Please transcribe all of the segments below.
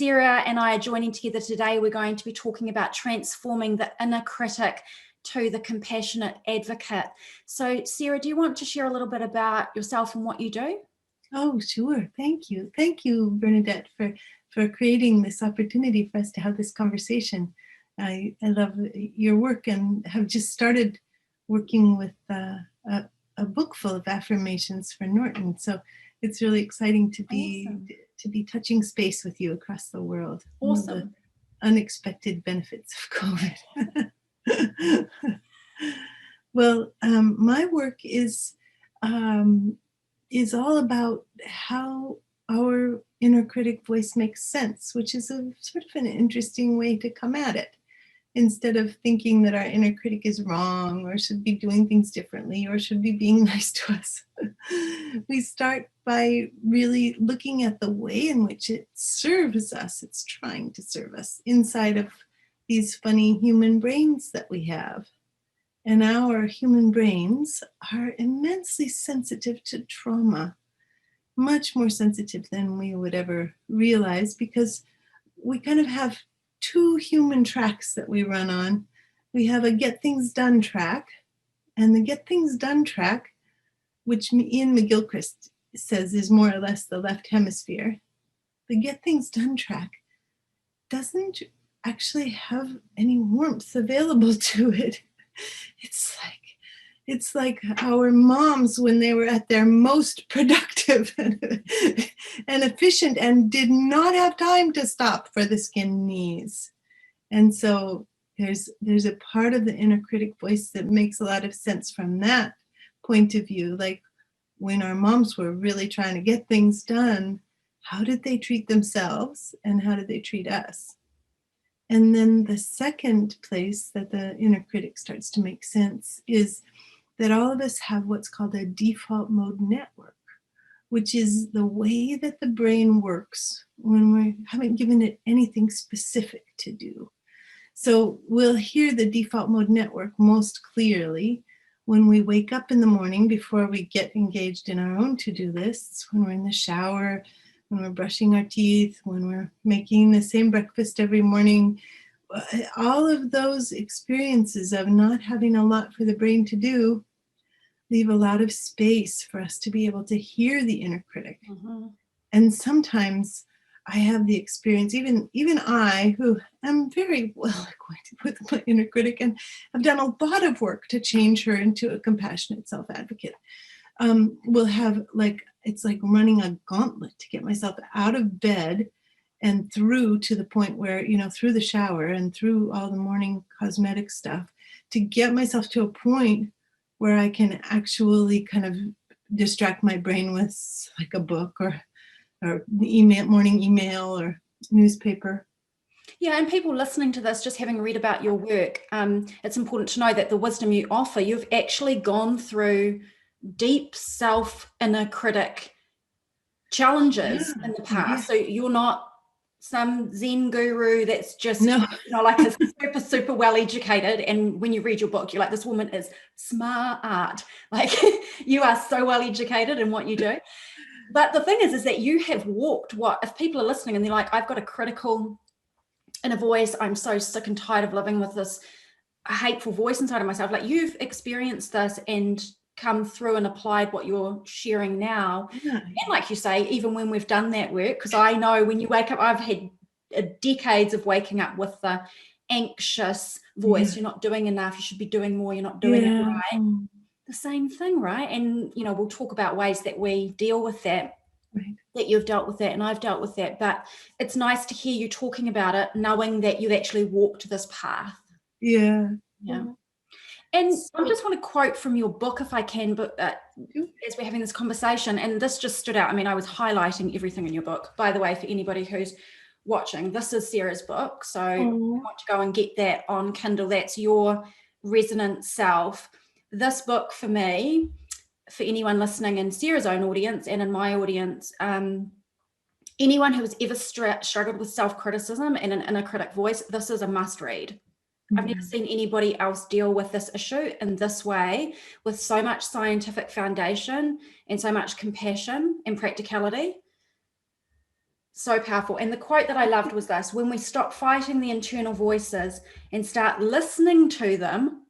Sarah and I are joining together today. We're going to be talking about transforming the inner critic to the compassionate advocate. So Sarah, do you want to share a little bit about yourself and what you do? Oh, sure. Thank you. Thank you, Bernadette, for creating this opportunity for us to have this conversation. I love your work and have just started working with a book full of affirmations for Norton. So it's really exciting to be Awesome. to be touching space with you across the world. Awesome. The unexpected benefits of COVID. Well, my work is all about how our inner critic voice makes sense, which is a sort of an interesting way to come at it. Instead of thinking that our inner critic is wrong or should be doing things differently or should be being nice to us, we start by really looking at the way in which it serves us. It's trying to serve us inside of these funny human brains that we have. And our human brains are immensely sensitive to trauma, much more sensitive than we would ever realize, because we kind of have two human tracks that we run on. We have a get things done track, and the get things done track, which Ian McGilchrist says is more or less the left hemisphere. The get things done track doesn't actually have any warmth available to it. It's like our moms when they were at their most productive and efficient and did not have time to stop for the skin knees. And so there's a part of the inner critic voice that makes a lot of sense from that point of view. Like when our moms were really trying to get things done, how did they treat themselves and how did they treat us? And then the second place that the inner critic starts to make sense is that all of us have what's called a default mode network, which is the way that the brain works when we haven't given it anything specific to do. So we'll hear the default mode network most clearly when we wake up in the morning before we get engaged in our own to-do lists, when we're in the shower, when we're brushing our teeth, when we're making the same breakfast every morning. All of those experiences of not having a lot for the brain to do leave a lot of space for us to be able to hear the inner critic. Mm-hmm. And sometimes I have the experience, even I, who am very well acquainted with my inner critic and have done a lot of work to change her into a compassionate self-advocate, will have it's like running a gauntlet to get myself out of bed and through to the point where, through the shower and through all the morning cosmetic stuff, to get myself to a point where I can actually kind of distract my brain with like a book or morning email or newspaper. Yeah, and people listening to this, just having read about your work, it's important to know that the wisdom you offer, you've actually gone through deep inner critic challenges in the past. So you're not some Zen guru that's just like a super well educated, and when you read your book you're like, this woman is smart, like you are so well educated in what you do. But the thing is that you have walked if people are listening and they're like, I've got a critical inner voice, I'm so sick and tired of living with this hateful voice inside of myself, like you've experienced this and come through and applied what you're sharing now. Yeah. And like you say, even when we've done that work, because I know when you wake up, I've had decades of waking up with the anxious voice, You're not doing enough, you should be doing more, you're not doing it right. The same thing, right? And we'll talk about ways that we deal with that, right, that you've dealt with that and I've dealt with that. But it's nice to hear you talking about it, knowing that you've actually walked this path. Yeah. And I just want to quote from your book, if I can, but as we're having this conversation, and this just stood out. I mean, I was highlighting everything in your book. By the way, for anybody who's watching, this is Sarah's book. So if you want to go and get that on Kindle, that's Your Resonant Self. This book for me, for anyone listening in Sarah's own audience and in my audience, anyone who has ever struggled with self-criticism and an inner critic voice, this is a must read. I've never seen anybody else deal with this issue in this way, with so much scientific foundation and so much compassion and practicality. So powerful. And the quote that I loved was this: when we stop fighting the internal voices and start listening to them,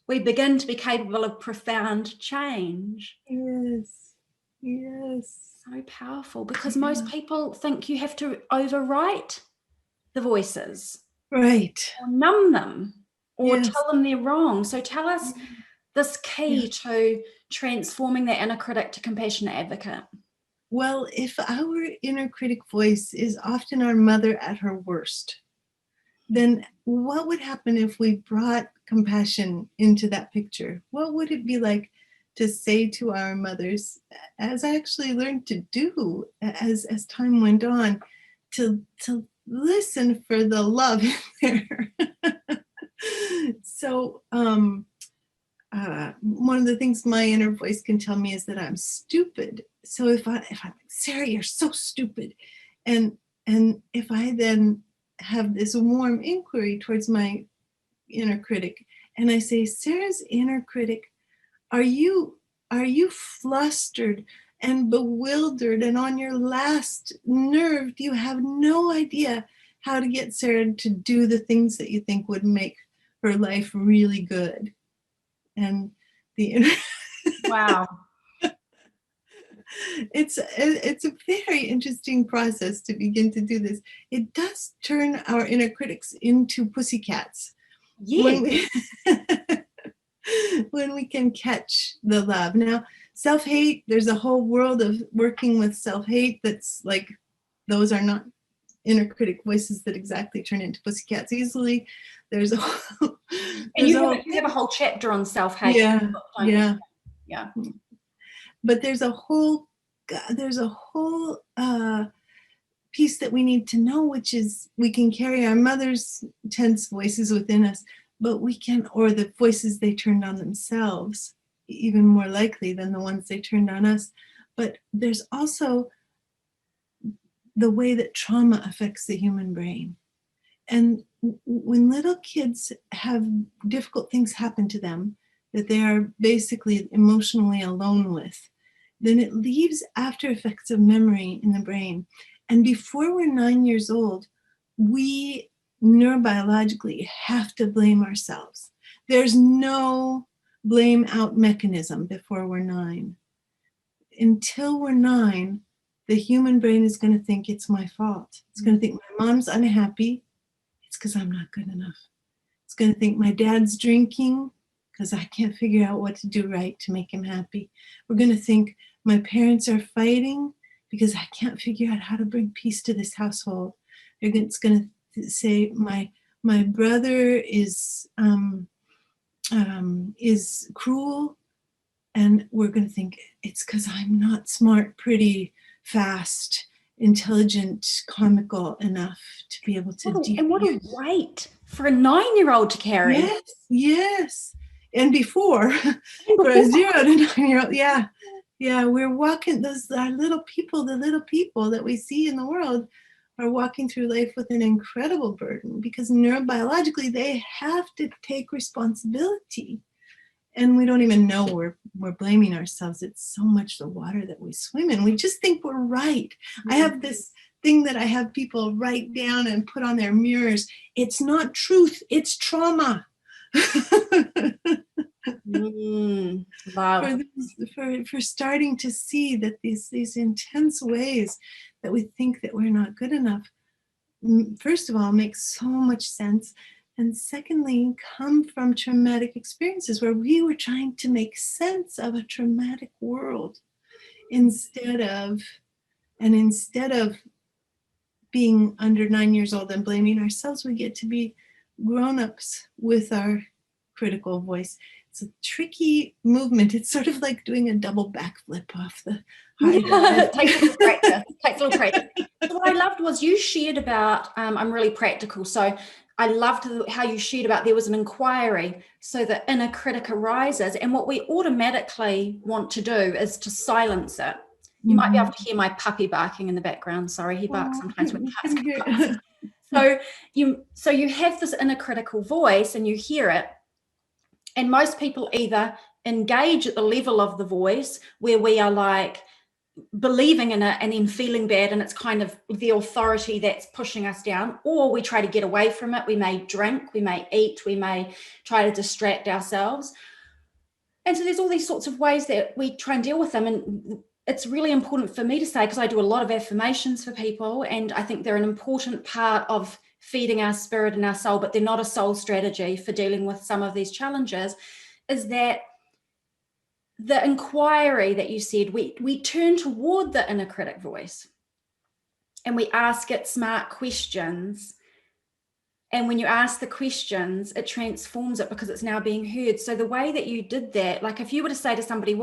we begin to be capable of profound change. Yes. Yes. So powerful, because most people think you have to overwrite the voices, Right. or numb them, or Yes. tell them they're wrong. So tell us this key to transforming that inner critic to compassionate advocate. Well, if our inner critic voice is often our mother at her worst, then what would happen if we brought compassion into that picture? What would it be like to say to our mothers, as I actually learned to do as time went on, to listen for the love in there? So one of the things my inner voice can tell me is that I'm stupid. So if I'm like, Sarah, you're so stupid, and if I then have this warm inquiry towards my inner critic, and I say, Sarah's inner critic, are you flustered and bewildered and on your last nerve? You have no idea how to get Sarah to do the things that you think would make her life really good. And the inner Wow. it's a very interesting process to begin to do this. It does turn our inner critics into pussycats. Yeah. When we can catch the love. Now, self-hate, there's a whole world of working with self-hate that's like, those are not inner critic voices that exactly turn into pussycats easily. There's a and you have a whole chapter on self-hate. Yeah. Yeah. But there's a whole piece that we need to know, which is we can carry our mother's tense voices within us, but we can, or the voices they turned on themselves, even more likely than the ones they turned on us. But there's also the way that trauma affects the human brain. And when little kids have difficult things happen to them that they are basically emotionally alone with, then it leaves after effects of memory in the brain. And before we're 9 years old, we neurobiologically have to blame ourselves. There's no blame out mechanism before we're 9. Until we're 9, the human brain is going to think it's my fault. It's going to think my mom's unhappy. It's because I'm not good enough. It's going to think my dad's drinking because I can't figure out what to do right to make him happy. We're going to think my parents are fighting because I can't figure out how to bring peace to this household. It's going to say my brother is cruel, and we're going to think it's because I'm not smart, pretty, fast, intelligent, comical enough to be able to deal. And what a weight for a 9-year-old to carry. Yes. And before, for a 0 to 9-year-old, yeah, we're walking, those are little people, the little people that we see in the world are walking through life with an incredible burden because neurobiologically they have to take responsibility. And we don't even know we're blaming ourselves. It's so much the water that we swim in. We just think we're right. I have this thing that I have people write down and put on their mirrors. It's not truth, it's trauma. Love. For starting to see that these intense ways that we think that we're not good enough, first of all, makes so much sense. And secondly, come from traumatic experiences where we were trying to make sense of a traumatic world instead of being under 9 years old and blaming ourselves, we get to be grown-ups with our critical voice. It's a tricky movement. It's sort of like doing a double backflip off the high dive. It takes a little practice. So what I loved was you shared about, I'm really practical, so I loved how you shared about there was an inquiry, so the inner critic arises, and what we automatically want to do is to silence it. You might be able to hear my puppy barking in the background. Sorry, he barks sometimes when cats come past. So you have this inner critical voice and you hear it, and most people either engage at the level of the voice where we are like, believing in it and then feeling bad, and it's kind of the authority that's pushing us down, or we try to get away from it. We may drink, we may eat, we may try to distract ourselves. And so there's all these sorts of ways that we try and deal with them. And it's really important for me to say, because I do a lot of affirmations for people, and I think they're an important part of feeding our spirit and our soul, but they're not a sole strategy for dealing with some of these challenges, is that the inquiry that you said, we turn toward the inner critic voice and we ask it smart questions. And when you ask the questions, it transforms it because it's now being heard. So the way that you did that, like if you were to say to somebody,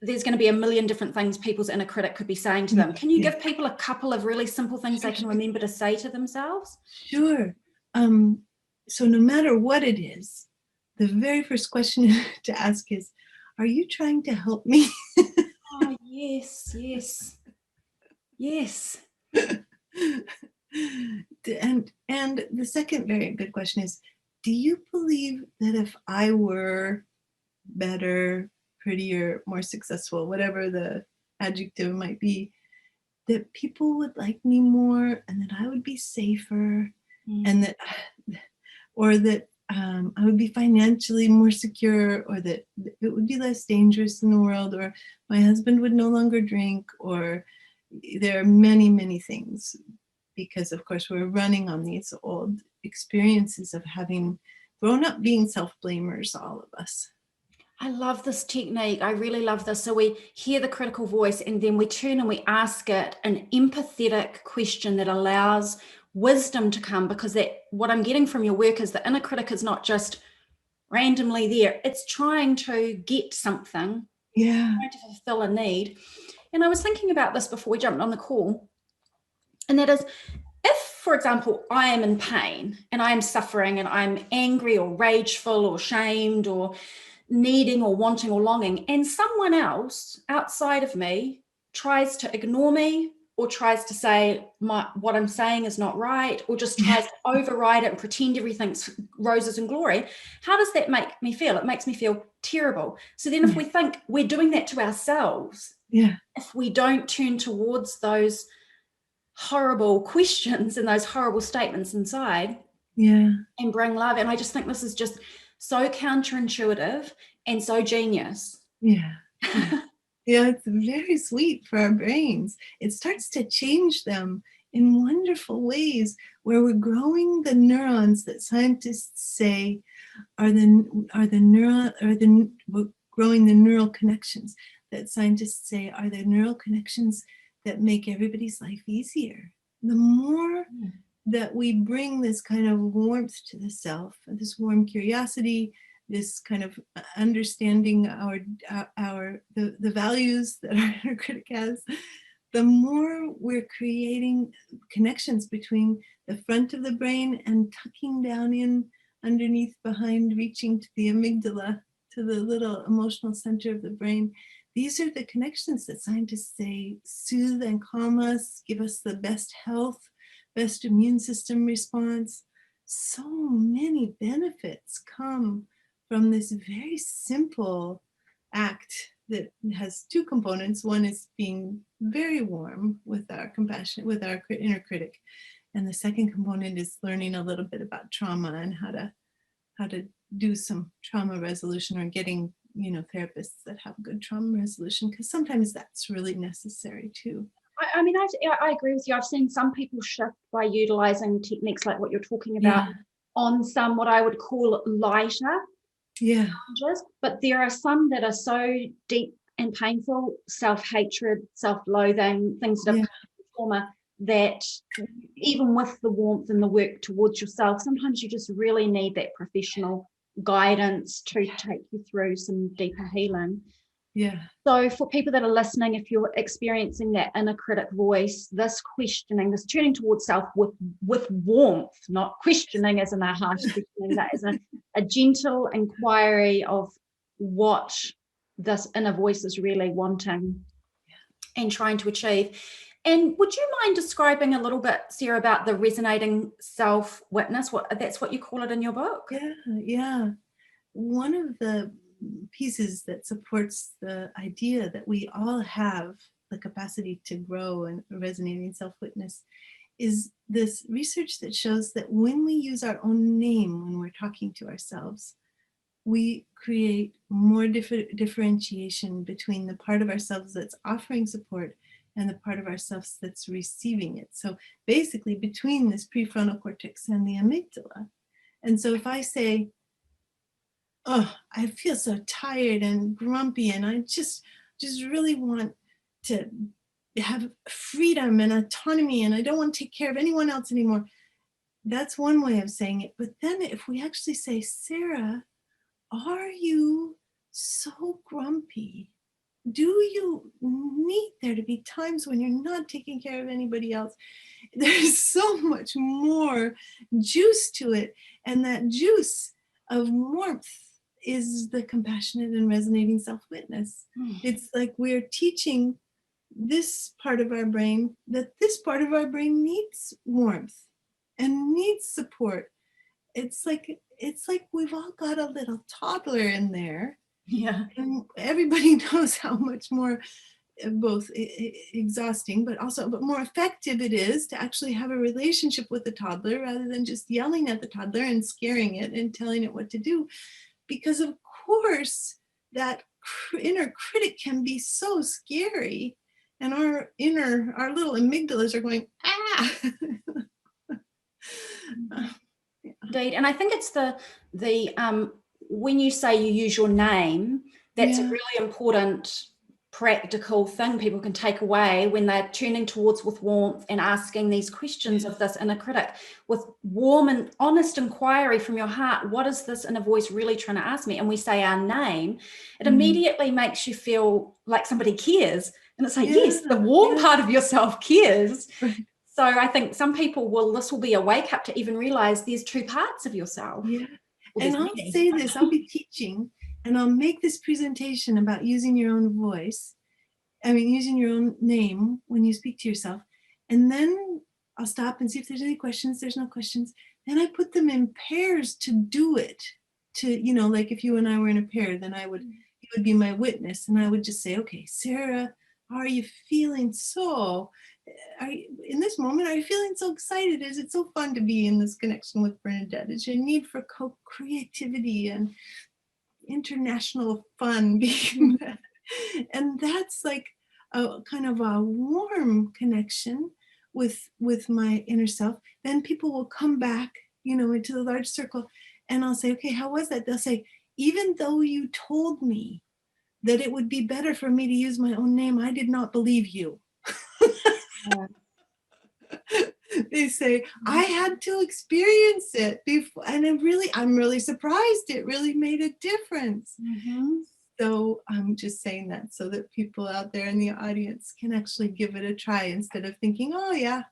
there's going to be a million different things people's inner critic could be saying to them. Can you give people a couple of really simple things they can remember to say to themselves? Sure. So no matter what it is, the very first question to ask is, are you trying to help me? Oh, yes, yes, yes. And the second very good question is, do you believe that if I were better, prettier, more successful, whatever the adjective might be, that people would like me more and that I would be safer and that, or that I would be financially more secure, or that it would be less dangerous in the world, or my husband would no longer drink, or there are many, many things, because of course we're running on these old experiences of having grown up being self-blamers, all of us. I love this technique. I really love this. So we hear the critical voice and then we turn and we ask it an empathetic question that allows wisdom to come, because that what I'm getting from your work is the inner critic is not just randomly there. It's trying to get something, trying to fulfill a need. And I was thinking about this before we jumped on the call. And that is, if, for example, I am in pain and I am suffering and I'm angry or rageful or shamed or needing or wanting or longing, and someone else outside of me tries to ignore me or tries to say what I'm saying is not right, or just tries to override it and pretend everything's roses and glory, how does that make me feel? It makes me feel terrible. So then if we think we're doing that to ourselves, if we don't turn towards those horrible questions and those horrible statements inside and bring love, and I just think this is just so counterintuitive and so genius. It's very sweet for our brains. It starts to change them in wonderful ways, where we're growing the neurons that scientists say we're growing the neural connections that scientists say are the neural connections that make everybody's life easier. The more that we bring this kind of warmth to the self, this warm curiosity, this kind of understanding the values that our inner critic has, the more we're creating connections between the front of the brain and tucking down in underneath, behind, reaching to the amygdala, to the little emotional center of the brain. These are the connections that scientists say soothe and calm us, give us the best health, best immune system response. So many benefits come from this very simple act that has two components. One is being very warm with our compassion, with our inner critic. And the second component is learning a little bit about trauma and how to do some trauma resolution, or getting, therapists that have good trauma resolution, because sometimes that's really necessary too. I mean, I agree with you. I've seen some people shift by utilizing techniques like what you're talking about on some what I would call lighter challenges, but there are some that are so deep and painful, self-hatred, self-loathing, things that have trauma, that even with the warmth and the work towards yourself, sometimes you just really need that professional guidance to take you through some deeper healing. So for people that are listening, if you're experiencing that inner critic voice, this questioning, this turning towards self with warmth, not questioning as in a harsh questioning, but as a gentle inquiry of what this inner voice is really wanting and trying to achieve. And would you mind describing a little bit, Sarah, about the resonating self-witness? That's what you call it in your book? One of the pieces that supports the idea that we all have the capacity to grow and resonating self-witness is this research that shows that when we use our own name when we're talking to ourselves, we create more differentiation between the part of ourselves that's offering support and the part of ourselves that's receiving it. So basically between this prefrontal cortex and the amygdala. And so if I say, oh, I feel so tired and grumpy and I just really want to have freedom and autonomy and I don't want to take care of anyone else anymore. That's one way of saying it. But then if we actually say, Sarah, are you so grumpy? Do you need there to be times when you're not taking care of anybody else? There's so much more juice to it. And that juice of warmth is the compassionate and resonating self-witness. It's like we're teaching this part of our brain that this part of our brain needs warmth and needs support. It's like we've all got a little toddler in there. Yeah. And everybody knows how much more both exhausting, but more effective it is to actually have a relationship with the toddler rather than just yelling at the toddler and scaring it and telling it what to do. Because of course, that inner critic can be so scary. And our little amygdalas are going, ah. Indeed. And I think it's the when you say you use your name, that's a really important practical thing people can take away when they're turning towards with warmth and asking these questions of this inner critic with warm and honest inquiry from your heart. What is this inner voice really trying to ask me? And we say our name, it immediately makes you feel like somebody cares. And it's like, yes, the warm part of yourself cares. Right. So I think some people this will be a wake up to even realize there's two parts of yourself. Yeah. Well, and I'll say this, I'll be teaching and I'll make this presentation about using your own voice. I mean, using your own name when you speak to yourself. And then I'll stop and see if there's any questions. There's no questions. Then I put them in pairs to do it. To, like if you and I were in a pair, then you would be my witness. And I would just say, okay, Sarah, are you feeling in this moment, are you feeling so excited? Is it so fun to be in this connection with Bernadette? Is your need for creativity and international fun being met? And that's like a kind of a warm connection with my inner self. Then people will come back, into the large circle, and I'll say, okay, how was that? They'll say, even though you told me that it would be better for me to use my own name, I did not believe you. They say, I had to experience it before, and I'm really surprised. It really made a difference. So I'm just saying that so that people out there in the audience can actually give it a try instead of thinking, oh yeah.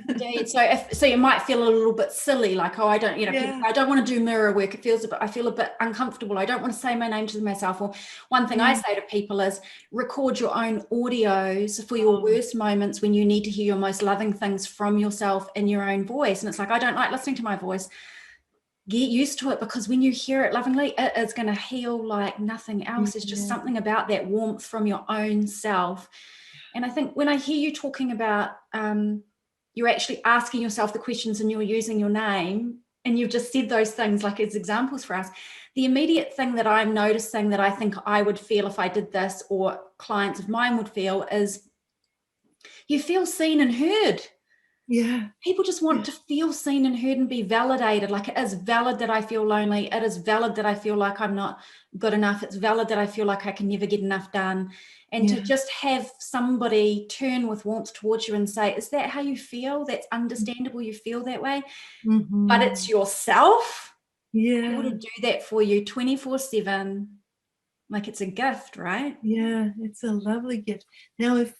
Indeed. So you might feel a little bit silly, like, oh, I don't, people, I don't want to do mirror work. I feel a bit uncomfortable. I don't want to say my name to myself. Or one thing I say to people is record your own audios for your worst moments when you need to hear your most loving things from yourself in your own voice. And it's like, I don't like listening to my voice. Get used to it, because when you hear it lovingly, it is going to heal like nothing else. There's just something about that warmth from your own self. And I think when I hear you talking about you're actually asking yourself the questions and you're using your name, and you've just said those things like as examples for us, the immediate thing that I'm noticing that I think I would feel if I did this, or clients of mine would feel, is you feel seen and heard. Yeah. People just want to feel seen and heard and be validated. Like, it is valid that I feel lonely. It is valid that I feel like I'm not good enough. It's valid that I feel like I can never get enough done. And to just have somebody turn with warmth towards you and say, is that how you feel? That's understandable. You feel that way. But it's yourself. Able to do that for you 24/7. Like, it's a gift, right? Yeah, it's a lovely gift. Now, if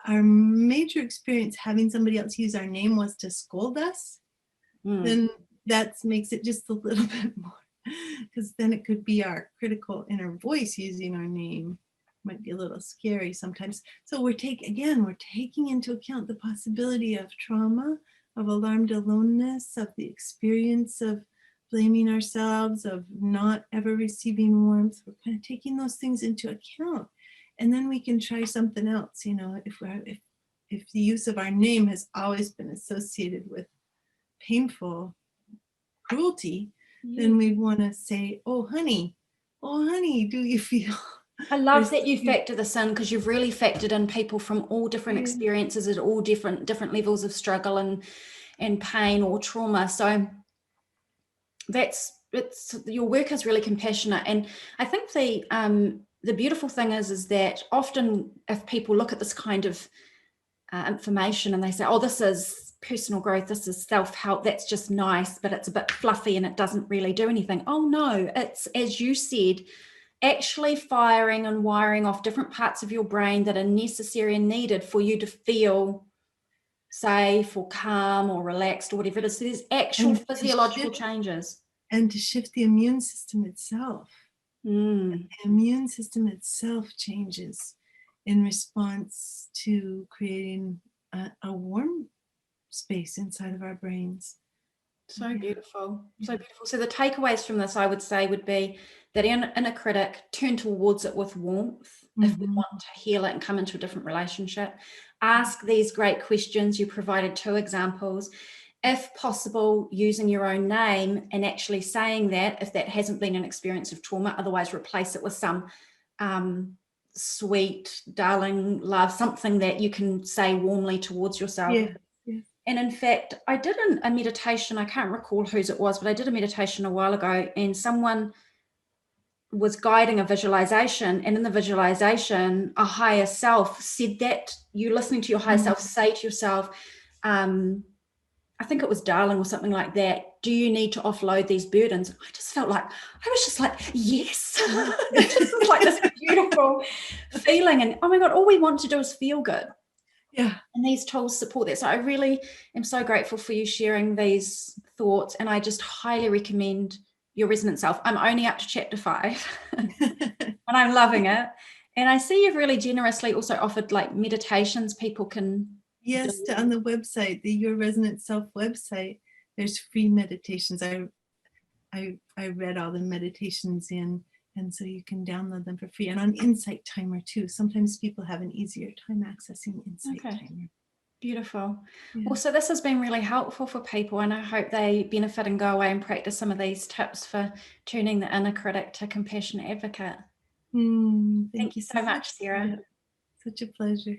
our major experience having somebody else use our name was to scold us, then that makes it just a little bit more, because then it could be our critical inner voice using our name. Might be a little scary sometimes. So we're taking into account the possibility of trauma, of alarmed aloneness, of the experience of blaming ourselves, of not ever receiving warmth. We're kind of taking those things into account. And then we can try something else. You know, if the use of our name has always been associated with painful cruelty, then we'd want to say, oh honey, do you feel? I love that you factor this in, because you've really factored in people from all different experiences at all different levels of struggle and pain or trauma. So your work is really compassionate. And I think the beautiful thing is that often if people look at this kind of information and they say, oh, this is personal growth, this is self-help, that's just nice, but it's a bit fluffy and it doesn't really do anything. Oh no, it's, as you said, actually firing and wiring off different parts of your brain that are necessary and needed for you to feel safe or calm or relaxed or whatever it is. So there's actual physiological changes. And to shift the immune system itself. The immune system itself changes in response to creating a warm space inside of our brains. So beautiful, so beautiful. So the takeaways from this, I would say, would be that in a critic, turn towards it with warmth if we want to heal it and come into a different relationship. Ask these great questions. You provided 2 examples. If possible, using your own name and actually saying that if that hasn't been an experience of trauma. Otherwise, replace it with some sweet, darling, love, something that you can say warmly towards yourself. And in fact, I did a meditation, I can't recall whose it was, but I did a meditation a while ago, and someone was guiding a visualization, and in the visualization, a higher self said that you listening to your higher self say to yourself, I think it was darling or something like that, do you need to offload these burdens? I just felt like, I was just like, yes. It just was like this beautiful feeling. And oh my God, all we want to do is feel good. Yeah. And these tools support that. So I really am so grateful for you sharing these thoughts. And I just highly recommend your Resonant Self. I'm only up to chapter 5 and I'm loving it. And I see you've really generously also offered like meditations people can. Yes, on the website, the Your Resonant Self website, there's free meditations. I read all the meditations in, and so you can download them for free. And on Insight Timer too. Sometimes people have an easier time accessing Insight Timer. Beautiful. Yeah. Well, so this has been really helpful for people, and I hope they benefit and go away and practice some of these tips for turning the inner critic to compassionate advocate. Thank you so much, Sarah. Such a pleasure.